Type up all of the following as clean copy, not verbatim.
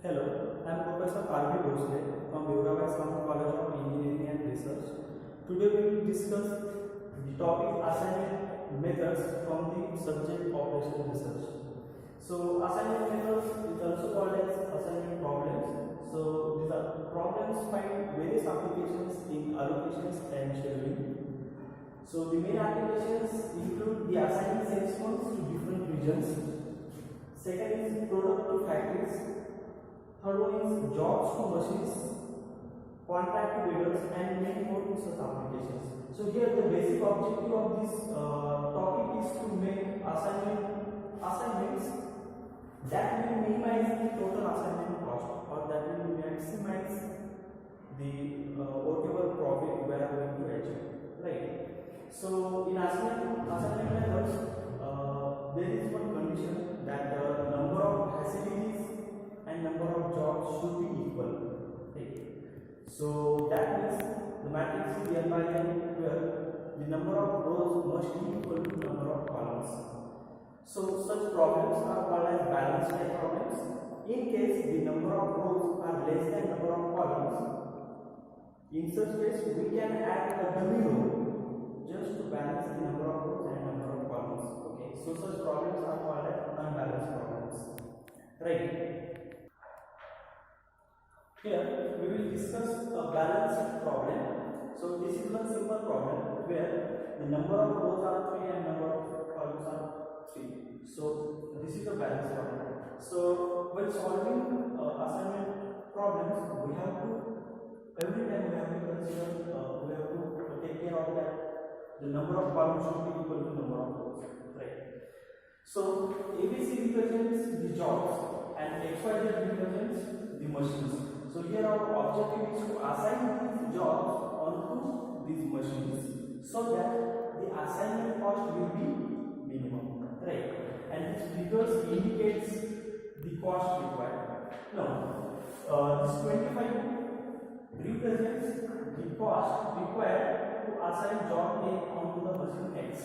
Hello, I am Professor R.B. Bhosle from Vivekananda College of Engineering and Research. Today we will discuss the topic assignment methods from the subject operational research. So assignment methods is also called as assignment problems. So these are problems find various applications in allocations and scheduling. So the main applications include the assigning sales phones to different regions. Second is product to factories. Third one is jobs to machines, contract to bidders, and many more such applications. So here the basic objective of this topic is to make assignments that will minimize the total assignment cost, or that will maximize the workable profit we are going to achieve. Right. So in assignment methods, there is one condition that the number of facilities and number of jobs should be equal. Okay. So that means the matrix is N by N, where the number of rows must be equal to number of columns. So such problems are called as balance type problems. In case the number of rows are less than number of columns, in such case we can add a dummy row just to balance the number of rows and number of columns. Okay. So such problems are called as unbalanced problems. Right. Here we will discuss a balanced problem. So this is one simple problem where the number of rows are 3 and number of columns are 3. So this is a balanced problem. So when solving assignment problems, we have to every time we have to consider we have to take care of that the number of columns should be equal to number of rows. Right. So ABC represents the jobs and XYZ represents the machines. So here our objective is to assign these jobs onto these machines so that the assignment cost will be minimum, right? And this figures indicates the cost required. Now, this 25 represents the cost required to assign job A onto the machine X.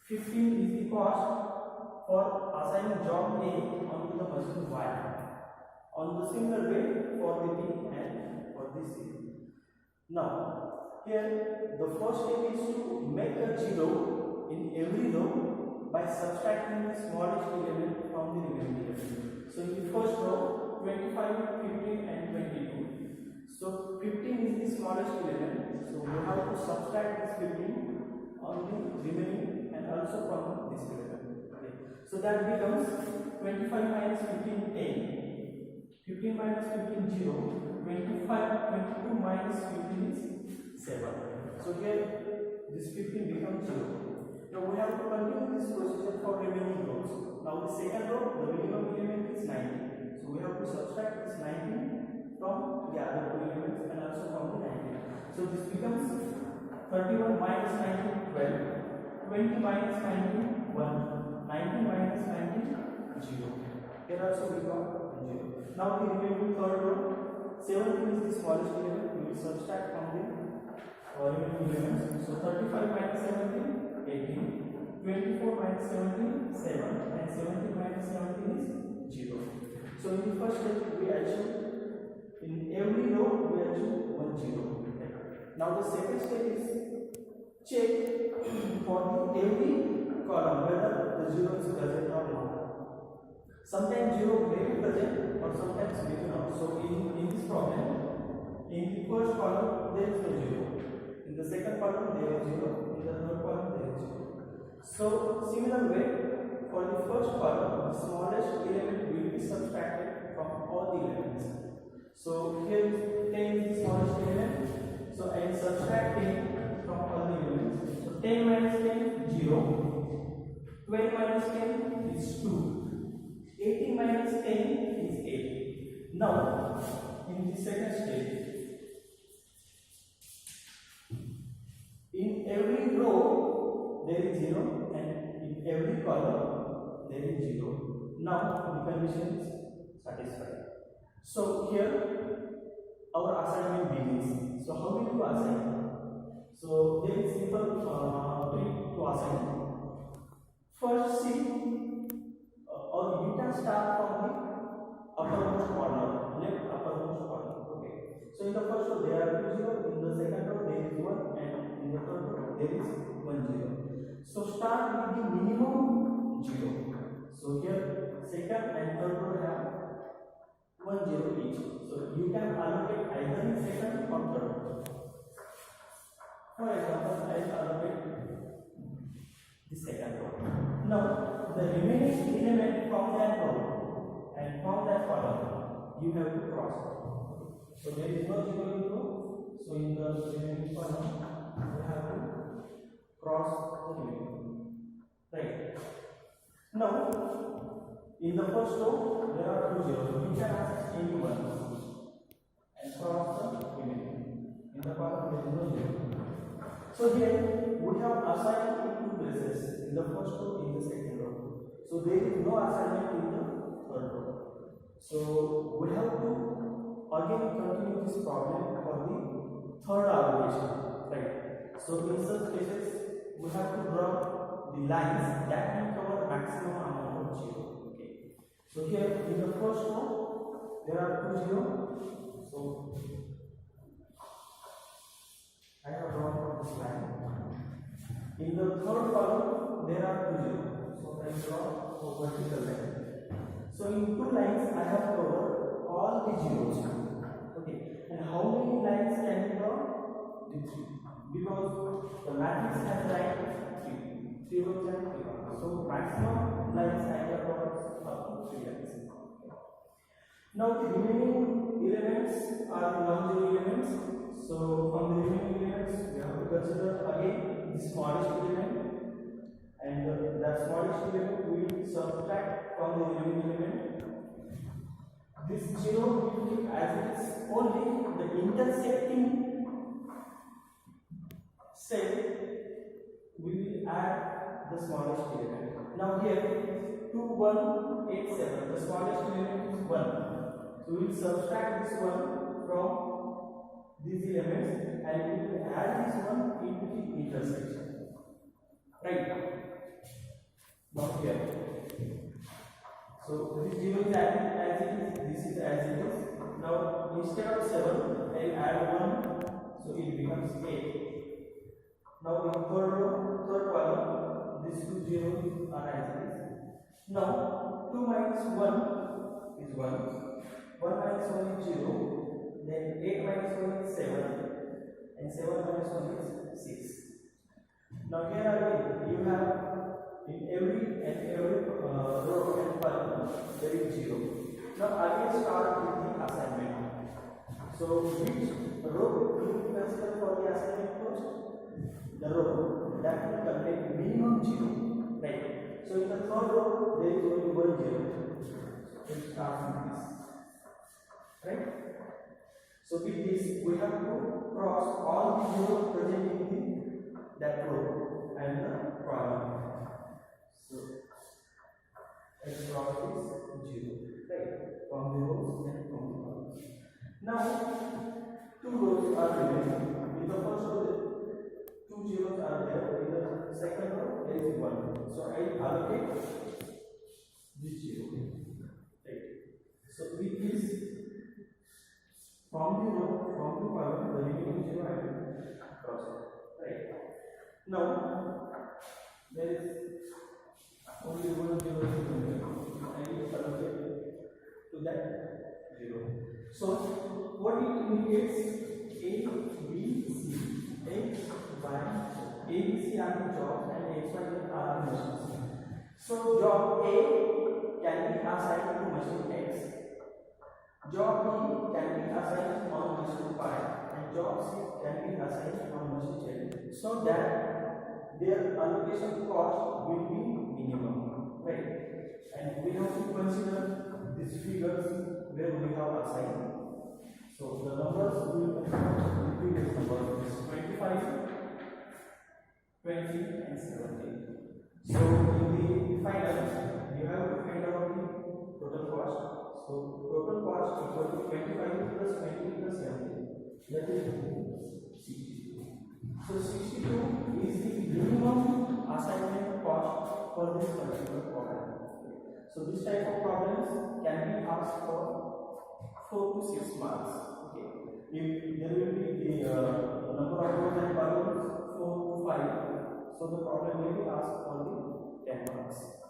15 is the cost for assigning job A onto the machine Y. On the similar way for the B and for the C. Now, here the first step is to make a zero in every row by subtracting the smallest element from the remaining element. So in the first row, 25, 15 and 22. So 15 is the smallest element. So we have to subtract this 15 on the remaining and also from this element. Okay. So that becomes 25 minus 15, 10. 15 minus 15, 0. 25, 22 minus 15 is 7. So here this 15 becomes 0. Now we have to continue this procedure for remaining rows. Now the second row, the minimum element is 19. So we have to subtract this 19 from the other two elements and also from the 19. So this becomes 31 minus 19, 12. 20 minus 19, 1. 19 minus 19, 0. Here also we got 0. Now the remaining third row, 17 is the smallest element. We will subtract from the remaining elements. So 35 minus 17, 18. 24 minus 17, 7. And 17 minus 17 is 0. So in the first step we achieve, in every row we achieve 1 0. Now the second step is check for the every column whether the 0 is present or not. Sometimes 0 may be present or sometimes may be not. So in this problem, in the first column there is no 0. In the second column there is 0. In the third column there is 0. So similar way, for the first column, the smallest element will be subtracted from all the elements. So here 10 is the smallest element. So I will subtract 10 from all the elements. So 10 minus 10, 0. 12 minus 10 is 2. 18 minus 10 is 8. Now, in the second step, in every row there is 0 and in every column there is 0. Now, the condition is satisfied. So, here our assignment begins. So, how will you assign? So, there is simple trick to assign. First, see, or you can start from the upper and allocate the second row. Now the remaining element from that row and from that column you have to cross. So there is no 0 in row. So in the remaining column you have to cross the remaining. Right. Now in the first row there are 2 zeros. You can access any one and cross the remaining. In the column there is no 0. So here we have assigned in 2 places, in the first row, in the second row. So there is no assignment in the third row. So we have to again continue this problem for the third allocation, right? So in such cases we have to draw the lines that will cover the maximum amount of 0. Okay. So here in the first row there are 2 zeros. So I have drawn from this line. In the third column there are 2 zeros. So I draw a vertical line. So in 2 lines I have covered all the zeros. Okay. And how many lines can we draw? The 3. Because the matrix has line 3 rows and 3 columns. So maximum lines I can draw up to 3 lines. Now the remaining elements are the non-zero elements. So from the remaining elements we have to consider again the smallest element, and that smallest element we will subtract from the remaining element. This 0 will keep as it is, only the intersecting cell we will add the smallest element. Now here 2, 1, 8, 7, the smallest element is 1. So we will subtract this 1 from these elements and we will add this one into the intersection. Right? Now here. So this 0 is as it is, this is as it is. Now instead of 7, I will add 1, so it becomes 8. Now in third row, third column, these 2 zeros are as it is. Now 2 minus 1 is 1. 1 minus 1 is 0. Then 8 minus 1 is 7, and 7 minus 1 is 6. Now here again you have in every row and column there is 0. Now again start with the assignment. So which row will you consider for the assignment first? The row that will contain minimum 0. Right. So in the third row there is only 1 0. So it starts with this. Right. So with this we have to cross all the zeros present in that row and the column. So x cross is 0, right? From the rows and from the columns. Now 2 rows are remaining. In the first row 2 zeros are there. In the second row there is 1. So I allocate this 0. Right. So with this from the row, from the column, the remaining 0 I will cross it. Right. Now there is only 1 0 I will allocate to that 0. So what it indicates? A, B, C, X, Y, A, B, C are the jobs and X, Y, Z are the machines. So job A can be assigned to machine X. Job B can be assigned on machine 5 and job C can be assigned on machine 10, so that their allocation cost will be minimum, right? And we have to consider these figures where we have assigned. So the numbers will be these numbers 25, 20 and 17. So in the final you have to find out the total cost. So total cost equal to 25 plus 20 plus 70, that is 62. So 62 is the minimum assignment cost for this particular problem. So this type of problems can be asked for 4 to 6 marks. Okay. If there will be the number of rows and columns 4 to 5, so the problem will be asked for the 10 marks.